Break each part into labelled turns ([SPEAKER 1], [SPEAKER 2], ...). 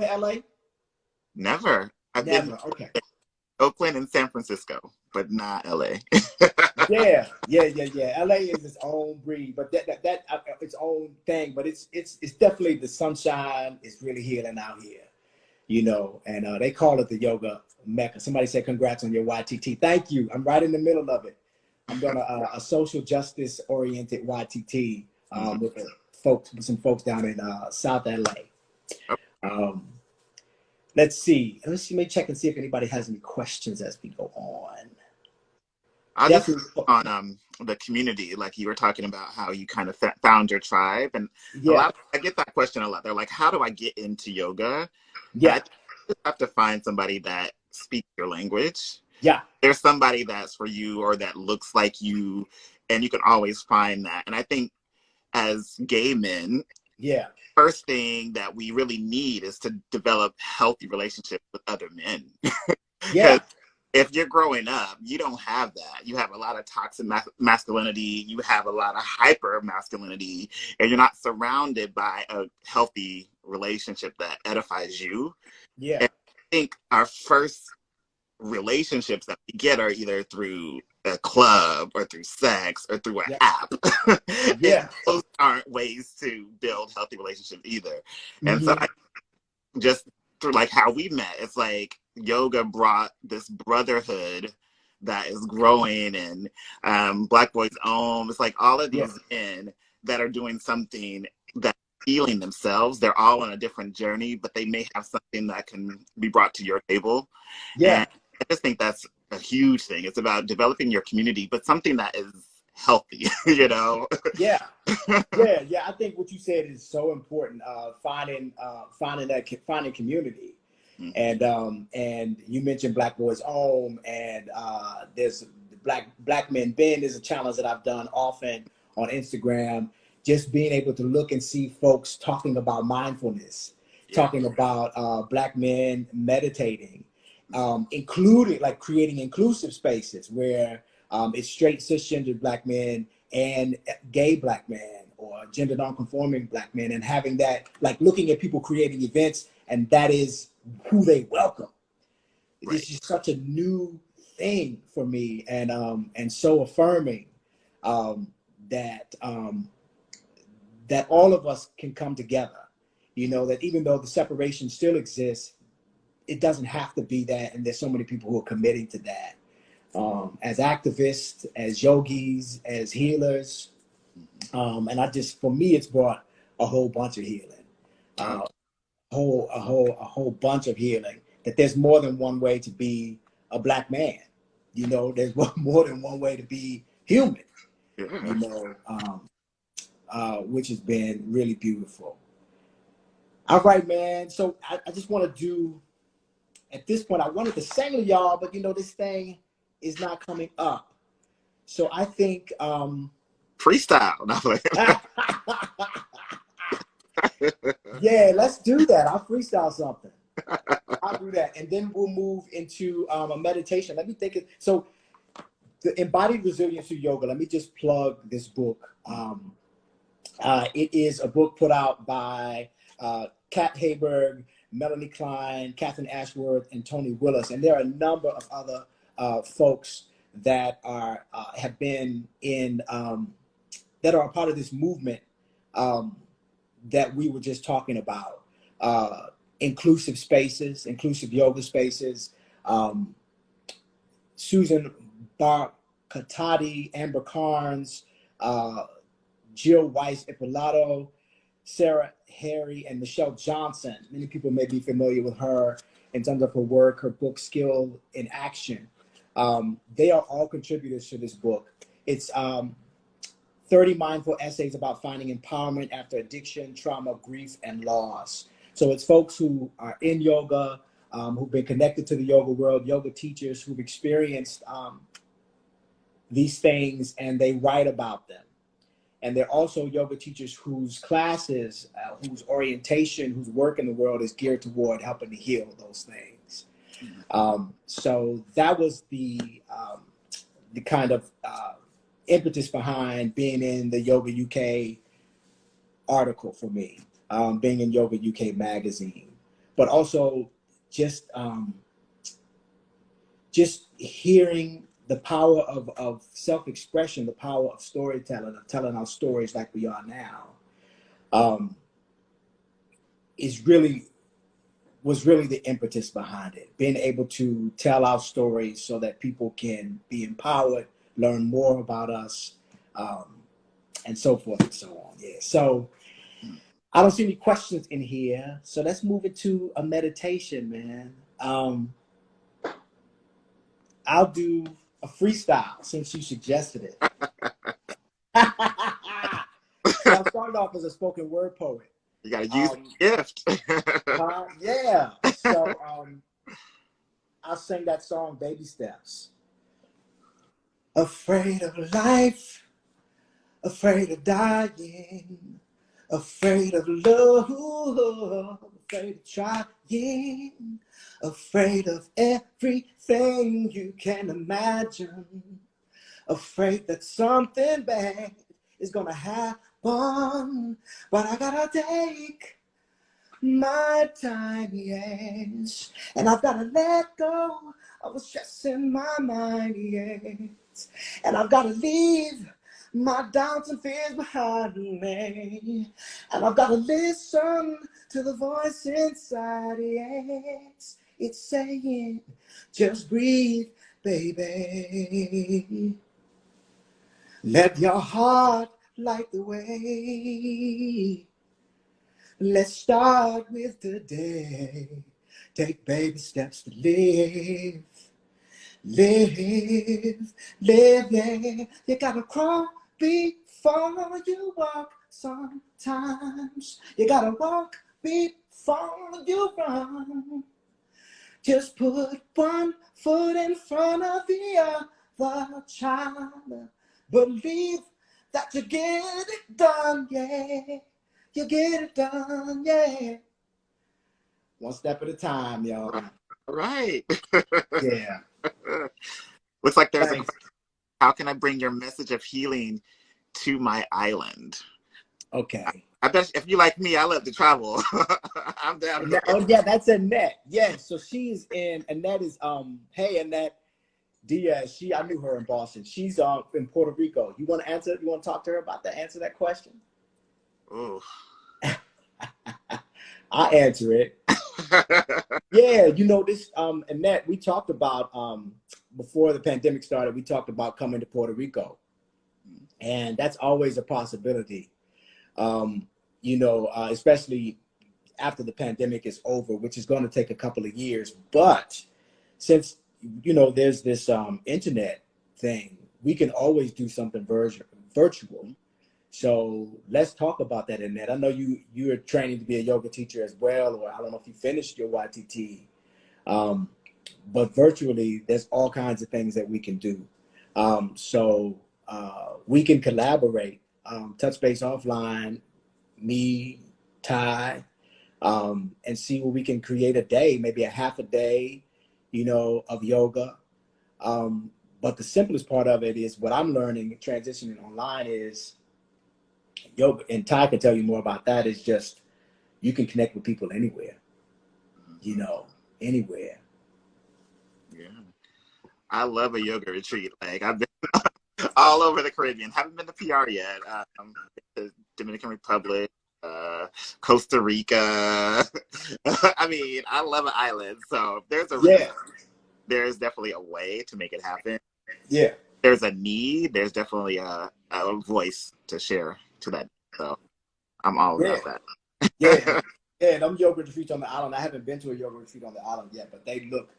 [SPEAKER 1] LA?
[SPEAKER 2] Never. I've been
[SPEAKER 1] Never. Okay.
[SPEAKER 2] in Oakland and San Francisco, but not LA.
[SPEAKER 1] Yeah. LA is its own breed, but that its own thing. But it's definitely the sunshine is really healing out here, And they call it the yoga mecca. Somebody said, "Congrats on your YTT." Thank you. I'm right in the middle of it. I'm doing a social justice oriented YTT with some folks down in South LA. Let's see. Let me check and see if anybody has any questions as we go on.
[SPEAKER 2] I'll just on the community, like you were talking about how you kind of found your tribe, and I get that question a lot. They're like, "How do I get into yoga?"
[SPEAKER 1] Yeah,
[SPEAKER 2] I just have to find somebody that speaks your language.
[SPEAKER 1] Yeah,
[SPEAKER 2] there's somebody that's for you or that looks like you, and you can always find that. And I think as gay men, first thing that we really need is to develop healthy relationships with other men.
[SPEAKER 1] Yeah.
[SPEAKER 2] If you're growing up, you don't have that. You have a lot of toxic masculinity. You have a lot of hyper masculinity, and you're not surrounded by a healthy relationship that edifies you.
[SPEAKER 1] Yeah.
[SPEAKER 2] And I think our first relationships that we get are either through a club or through sex or through an app. Those aren't ways to build healthy relationships either. And so just through like how we met, it's like yoga brought this brotherhood that is growing, and Black Boys Ohm. It's like all of these men that are doing something that healing themselves. They're all on a different journey, but they may have something that can be brought to your table. And I just think that's a huge thing. It's about developing your community, but something that is healthy,
[SPEAKER 1] Yeah. I think what you said is so important. Finding community, and you mentioned Black Boys Home, and there's Black Men Bend is a challenge that I've done often on Instagram. Just being able to look and see folks talking about mindfulness, talking about Black men meditating, including like creating inclusive spaces where it's straight cisgender Black men and gay Black men or gender nonconforming Black men, and having that, like looking at people creating events, and that is who they welcome. This is such a new thing for me, and so affirming that all of us can come together. That even though the separation still exists, it doesn't have to be that, and there's so many people who are committing to that. As activists, as yogis, as healers, and for me, it's brought a whole bunch of healing, a whole bunch of healing. That there's more than one way to be a Black man. There's more than one way to be human. Which has been really beautiful. All right, man. So I just want to do. At this point, I wanted to sing to y'all, but this thing is not coming up. So I think
[SPEAKER 2] freestyle.
[SPEAKER 1] Yeah, let's do that. I'll freestyle something. I'll do that, and then we'll move into a meditation. Let me think it. So, the Embodied Resilience to Yoga. Let me just plug this book. It is a book put out by Kat Hayberg, Melanie Klein, Catherine Ashworth, and Tony Willis, and there are a number of other folks that have been in that are a part of this movement that we were just talking about. Inclusive spaces, inclusive yoga spaces. Susan Barkatati, Amber Carnes, Jill Weiss-Ippolito, Sarah Harry, and Michelle Johnson. Many people may be familiar with her in terms of her work, her book, Skill in Action. They are all contributors to this book. It's 30 mindful essays about finding empowerment after addiction, trauma, grief, and loss. So it's folks who are in yoga, who've been connected to the yoga world, yoga teachers who've experienced these things, and they write about them. And they're also yoga teachers whose classes, whose orientation, whose work in the world is geared toward helping to heal those things. So that was the kind of impetus behind being in the Yoga UK article for me, being in Yoga UK magazine. but also just hearing the power of self-expression, the power of storytelling, of telling our stories like we are now, was really the impetus behind it. Being able to tell our stories so that people can be empowered, learn more about us, and so forth and so on. Yeah. So I don't see any questions in here. So let's move into a meditation, man. I'll do a freestyle since you suggested it. So I started off as a spoken word poet.
[SPEAKER 2] You gotta use the gift.
[SPEAKER 1] Yeah. So I'll sing that song, Baby Steps. Afraid of life, afraid of dying, afraid of love, afraid of trying, afraid of everything you can imagine, afraid that something bad is gonna happen, but I gotta take my time, yes, and I've gotta let go of the stress in my mind, yes, and I've gotta leave my doubts and fears behind me, and I've gotta listen to the voice inside, yes, it's saying, just breathe, baby, let your heart light the way. Let's start with today. Take baby steps to live. Live, live, yeah. You gotta crawl before you walk sometimes. You gotta walk before you run. Just put one foot in front of the other, child. Believe that you get it done, yeah. You get it done, yeah. One step at a time, y'all.
[SPEAKER 2] All right.
[SPEAKER 1] Yeah.
[SPEAKER 2] Looks like there's a question. How can I bring your message of healing to my island?
[SPEAKER 1] Okay.
[SPEAKER 2] I bet if you like me, I love to travel. I'm down.
[SPEAKER 1] Oh yeah, that's Annette. Yeah, so she's in. Annette is Hey Annette Diaz. I knew her in Boston. She's in Puerto Rico. You want to answer? You want to talk to her about that? Answer that question.
[SPEAKER 2] Oh.
[SPEAKER 1] I'll answer it. Yeah, you know this, Annette, we talked about before the pandemic started, we talked about coming to Puerto Rico. And that's always a possibility. Especially after the pandemic is over, which is going to take a couple of years. But since there's this internet thing, we can always do something virtual. So let's talk about that, Annette. I know you're training to be a yoga teacher as well, or I don't know if you finished your YTT, but virtually there's all kinds of things that we can do. So we can collaborate, touch base offline, me, Ty, and see where we can create a day, maybe a half a day, of yoga. But the simplest part of it is what I'm learning, transitioning online, is yoga, and Ty can tell you more about that, is just you can connect with people anywhere, anywhere.
[SPEAKER 2] Yeah. I love a yoga retreat. Like, I've been all over the Caribbean. Haven't been to PR yet. The Dominican Republic, Costa Rica. I mean, I love an island. So if there's definitely a way to make it happen.
[SPEAKER 1] Yeah.
[SPEAKER 2] There's a need. There's definitely a voice to share to that. So I'm all about that.
[SPEAKER 1] Yeah. Yeah, them yoga retreats on the island. I haven't been to a yoga retreat on the island yet, but they look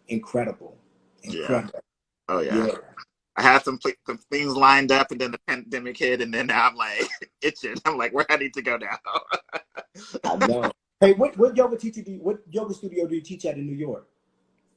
[SPEAKER 1] incredible. Incredible.
[SPEAKER 2] Yeah. Oh, yeah. I had some things lined up, and then the pandemic hit, and then now I'm like itching. I'm like, where I need to go now.
[SPEAKER 1] I know. Hey, what yoga studio do you teach at in New York?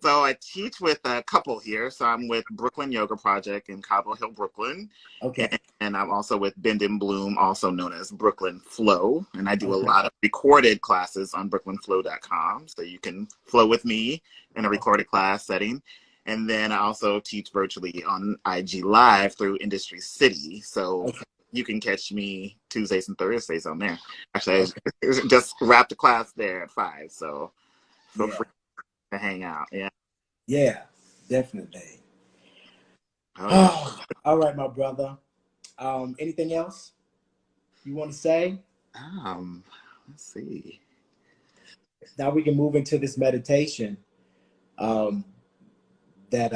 [SPEAKER 2] So I teach with a couple here. So I'm with Brooklyn Yoga Project in Cobble Hill, Brooklyn.
[SPEAKER 1] Okay.
[SPEAKER 2] And I'm also with Bend and Bloom, also known as Brooklyn Flow. And I do a lot of recorded classes on brooklynflow.com. So you can flow with me in a recorded class setting. And then I also teach virtually on IG Live through Industry City. So you can catch me Tuesdays and Thursdays on there. Actually, I just wrapped a class there at 5. So feel free to hang out. Yeah.
[SPEAKER 1] Yeah, definitely.
[SPEAKER 2] Oh, yeah.
[SPEAKER 1] All right, my brother. Anything else you want to say?
[SPEAKER 2] Let's see.
[SPEAKER 1] Now we can move into this meditation that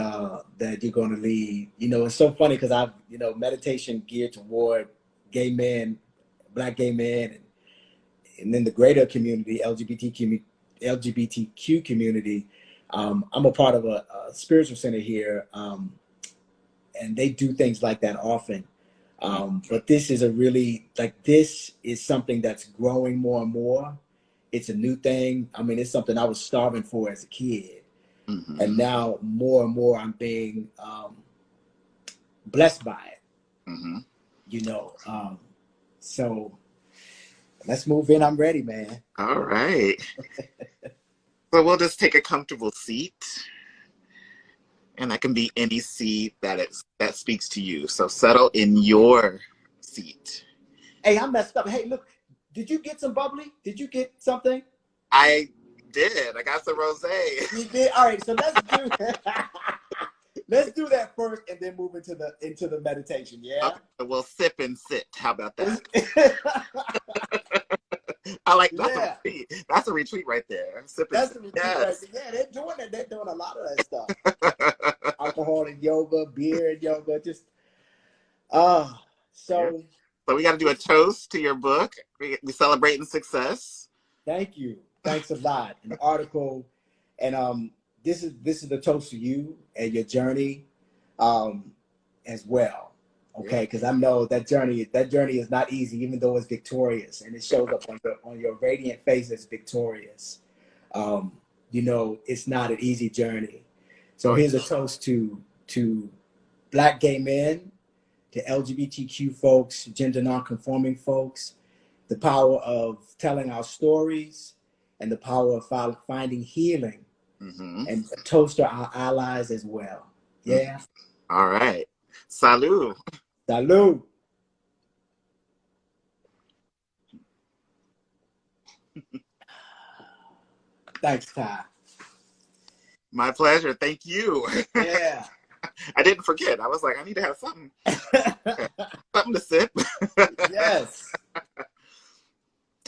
[SPEAKER 1] you're going to lead. You know, it's so funny because I've, you know, meditation geared toward gay men, Black gay men, and then the greater community, LGBTQ community. I'm a part of a spiritual center here, and they do things like that often. But this is this is something that's growing more and more. It's a new thing. I mean, it's something I was starving for as a kid.
[SPEAKER 2] Mm-hmm.
[SPEAKER 1] And now more and more I'm being blessed by it,
[SPEAKER 2] Mm-hmm.
[SPEAKER 1] you know. So let's move in. I'm ready, man.
[SPEAKER 2] All right. So we'll just take a comfortable seat. And that can be any seat that speaks to you. So settle in your seat.
[SPEAKER 1] Hey, I messed up. Hey, look, did you get some bubbly? Did you get something?
[SPEAKER 2] I did. I got some rosé.
[SPEAKER 1] You did? All right, so let's do let's do that first and then move into the meditation, yeah?
[SPEAKER 2] Okay, we'll sip and sit. How about that? I like that.
[SPEAKER 1] Yeah.
[SPEAKER 2] That's a retreat right there. Sip and
[SPEAKER 1] That's
[SPEAKER 2] sit.
[SPEAKER 1] the retreat right there. Yeah, they're doing that. They're doing a lot of that stuff. Alcohol and yoga, beer and yoga, just so
[SPEAKER 2] So we got to do a toast to your book. We celebrating success.
[SPEAKER 1] Thank you. Thanks a lot. An article, and this is the toast to you and your journey, as well. Okay, because I know that journey is not easy, even though it's victorious, and it shows up on your radiant face as victorious. You know, it's not an easy journey. So here's a toast to Black gay men, to LGBTQ folks, gender nonconforming folks, the power of telling our stories, and the power of finding healing, and a toast to our allies as well. Yeah.
[SPEAKER 2] All right. Salud.
[SPEAKER 1] Salud. Thanks, Ty.
[SPEAKER 2] My pleasure. Thank you.
[SPEAKER 1] Yeah.
[SPEAKER 2] I didn't forget. I was like, I need to have something. Something to sip.
[SPEAKER 1] Yes.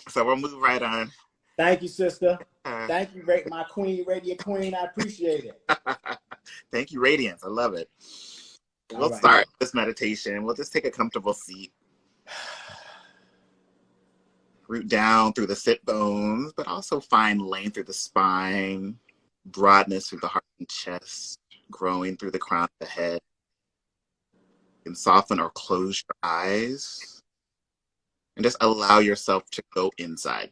[SPEAKER 2] So we'll move right on.
[SPEAKER 1] Thank you, sister. Thank you, my queen, radiant queen. I appreciate it.
[SPEAKER 2] Thank you, Radiance. I love it. We'll start this meditation. We'll just take a comfortable seat. Root down through the sit bones, but also find length through the spine, broadness through the heart and chest, growing through the crown of the head. You can soften or close your eyes and just allow yourself to go inside.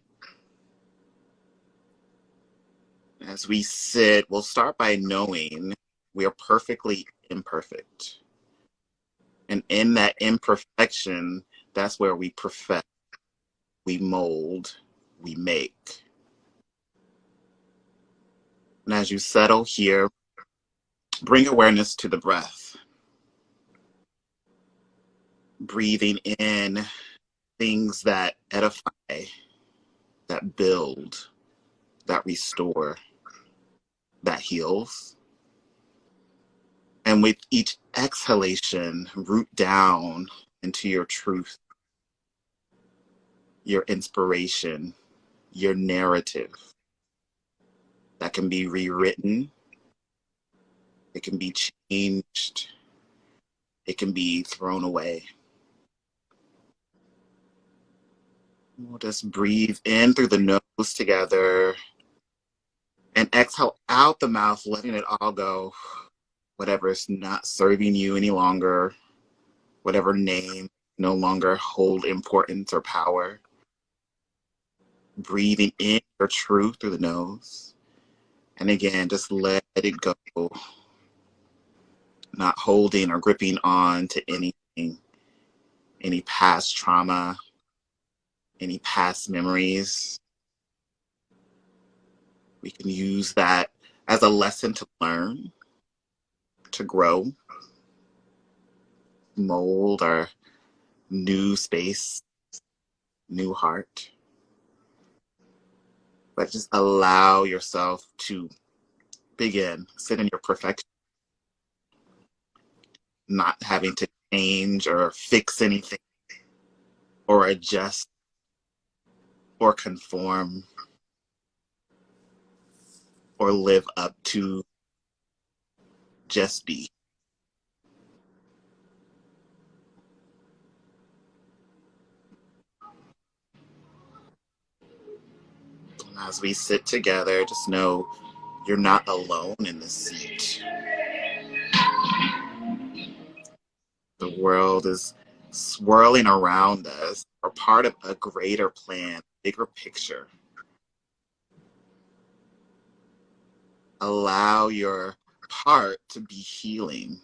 [SPEAKER 2] As we sit, we'll start by knowing we are perfectly imperfect. And in that imperfection, that's where we perfect, we mold, we make. And as you settle here, bring awareness to the breath. Breathing in things that edify, that build, that restore, that heals. And with each exhalation, root down into your truth, your inspiration, your narrative that can be rewritten, it can be changed, it can be thrown away. We'll just breathe in through the nose together and exhale out the mouth, letting it all go. Whatever is not serving you any longer, whatever name no longer hold importance or power. Breathing in your truth through the nose. And again, just let it go. Not holding or gripping on to anything, any past trauma, any past memories. We can use that as a lesson to learn, to grow, mold our new space, new heart. but just allow yourself to begin, sit in your perfection, not having to change or fix anything or adjust or conform or live up to, just be. As we sit together, just know you're not alone in this seat. The world is swirling around us. We're part of a greater plan, bigger picture. Allow your part to be healing,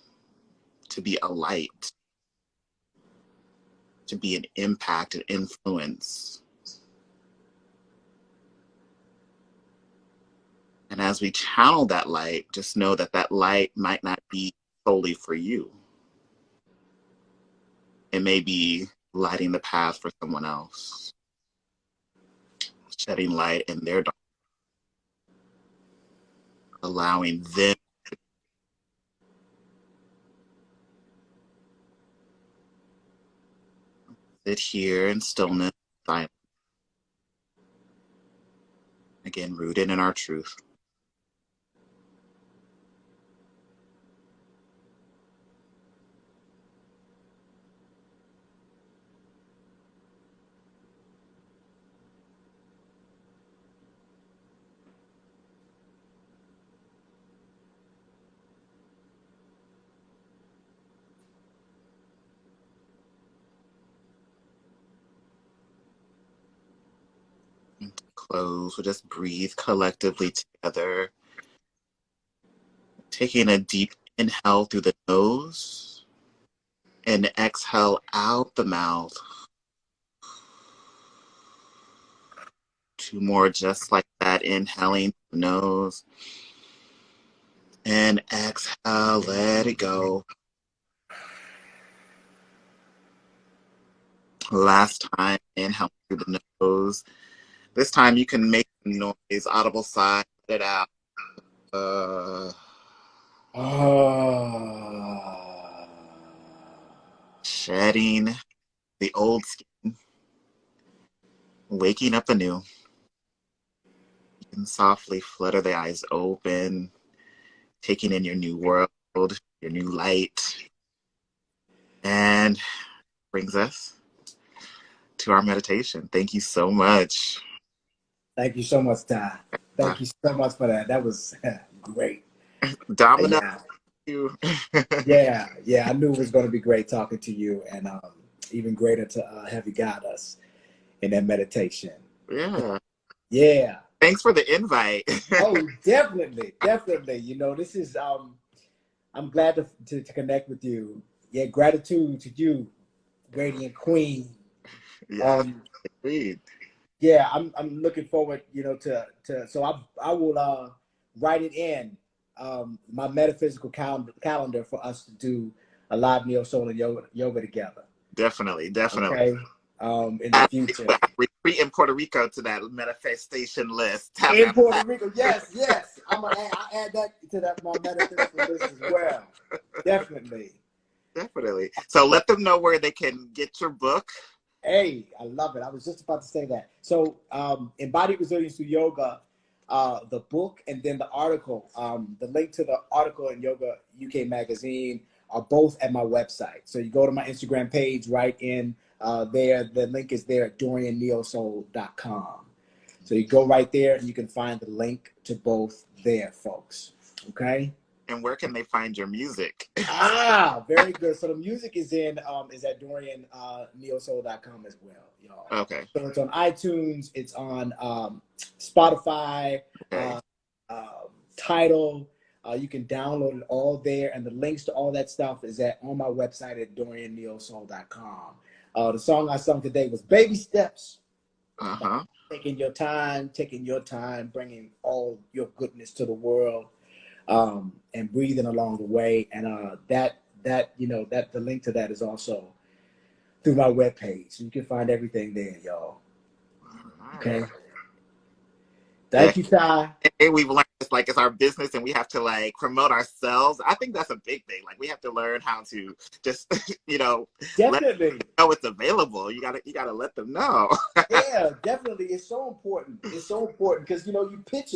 [SPEAKER 2] to be a light, to be an impact, an influence. And as we channel that light, just know that that light might not be solely for you. It may be lighting the path for someone else, shedding light in their dark, allowing them to sit here in stillness, silence. Again, rooted in our truth. And to close, we'll just breathe collectively together. Taking a deep inhale through the nose and exhale out the mouth. 2 more just like that. Inhaling through the nose and exhale, let it go. Last time, inhale through the nose. This time you can make the noise, audible sigh, let it out. Shedding the old skin, waking up anew. You can softly flutter the eyes open, taking in your new world, your new light, and brings us to our meditation. Thank you so much.
[SPEAKER 1] Thank you so much, Ty. Thank you so much for that. That was great.
[SPEAKER 2] Domino.
[SPEAKER 1] Yeah. I knew it was going to be great talking to you, and even greater to have you guide us in that meditation. Yeah.
[SPEAKER 2] Thanks for the invite.
[SPEAKER 1] Oh, definitely. You know, this is I'm glad to connect with you. Yeah, gratitude to you, Radiant Queen.
[SPEAKER 2] Agreed.
[SPEAKER 1] Yeah, I'm looking forward, you know, to so I will write it in my metaphysical calendar for us to do a live neo soul and yoga together.
[SPEAKER 2] Definitely.
[SPEAKER 1] Okay. In the future.
[SPEAKER 2] Retreat in Puerto Rico to that manifestation list.
[SPEAKER 1] In Puerto Rico, yes. I'll add that to my metaphysical list as well. Definitely.
[SPEAKER 2] So let them know where they can get your book.
[SPEAKER 1] Hey, I love it. I was just about to say that. So Embodied Resilience to Yoga, the book, and then the article, the link to the article in Yoga UK magazine are both at my website. So you go to my Instagram page, right in there. The link is there at DorianNeosoul.com. So you go right there and you can find the link to both there, folks. Okay.
[SPEAKER 2] And where can they find your music?
[SPEAKER 1] Very good. So the music is at DorianNeosoul.com as well, y'all.
[SPEAKER 2] Okay.
[SPEAKER 1] So it's on iTunes, it's on Spotify, Tidal. You can download it all there, and the links to all that stuff is on my website at DorianNeosoul.com. The song I sung today was "Baby Steps." Taking your time, bringing all your goodness to the world. And breathing along the way, and the link to that is also through my webpage. So you can find everything there, y'all. Okay. Thank you, Ty.
[SPEAKER 2] And we've learned it's like it's our business and we have to like promote ourselves. I think that's a big thing. Like we have to learn how to just, you know,
[SPEAKER 1] Definitely.
[SPEAKER 2] let them know it's available. You gotta let them know.
[SPEAKER 1] Yeah, definitely. It's so important. It's so important because, you know, you pitch it.